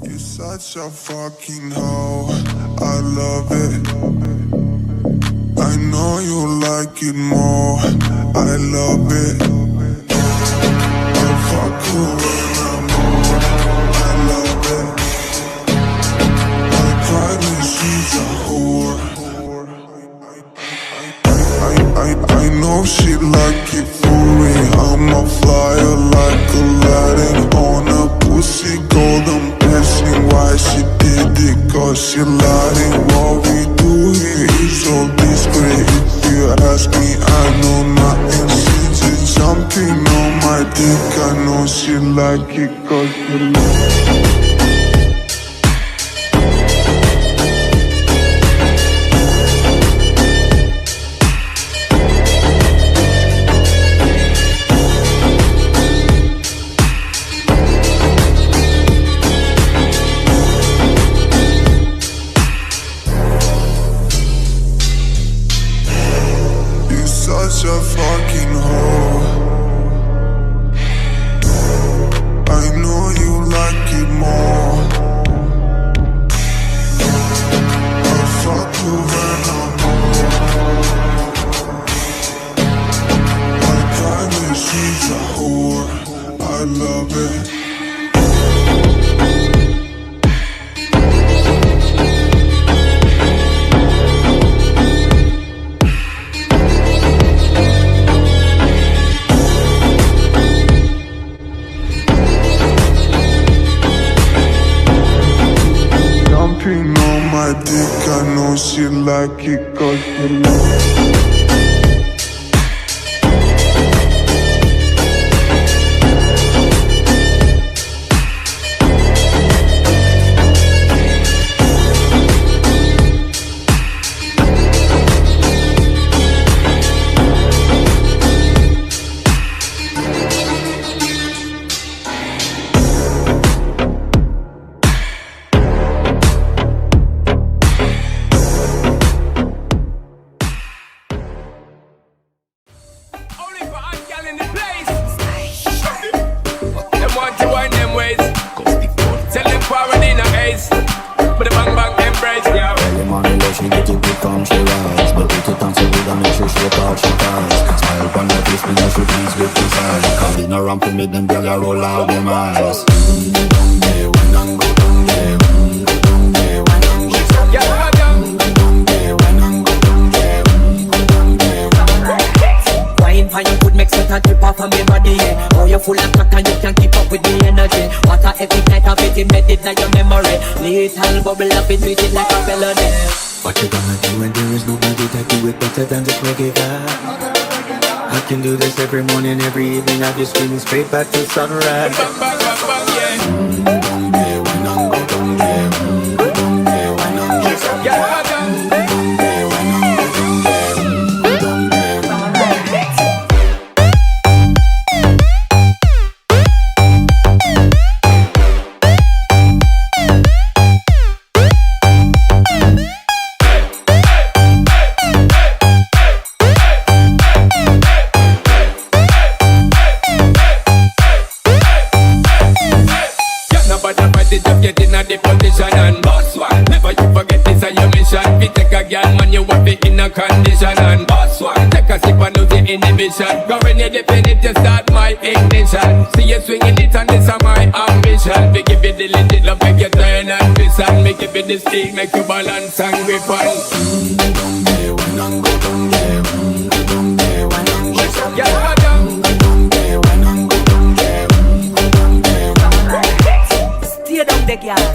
You're such a fucking hoe, I love it. I know you like it more, I love it. I fuck you when I'm on, I love it. I cry when she's a whore. I know she like it for me. I'm a flyer like Aladdin on a pussy golden blessing. Why she did it? Cause she lying. What we do here is so discreet. If you ask me, I know nothing. She's just jumping on my dick. I know she like it cause she like it. Such a fucking hoe. I know you like it more. I fuck you when I'm on. I cry when she's a whore. I love it. Jumping on my dick, I know she like it cause she like it. She get it big from she rise, but with it on so good and make sure she thought she ties. Smile upon her face, me know she pleased with this eyes. Calling her ramp to me, them girl a roll out them eyes. Down there, when I'm go down there, go down there, when I'm go down there, down there, when I'm go down there, go down there. Wine for your food makes it a drip off of me body, yeah. Oh, you're full of crack and you can't keep up with the energy. What a epic night of it embedded in your memory. Little bubble up it, treat it like a felony. What you gonna do when there is nobody that do it better than this reggae guy? I can do this every morning, every evening. I just screaming straight back to sunrise. Down there, when I'm go down there, go down there, when I'm go down there, down there, when I'm go down there, go down there. Just get in a the position and boss one. Never you forget this is your mission. If take a girl man, you want be in a condition and boss one. Take a sip and lose the inhibition. Go when you depend it, you start my ignition. See you swinging it and this is my ambition. We give you the legit love, make you turn and twist and make you be the stick, make you balance and grip on. Down there, when I'm go down there, go down there, when I'm go down there. Stay down there, girl.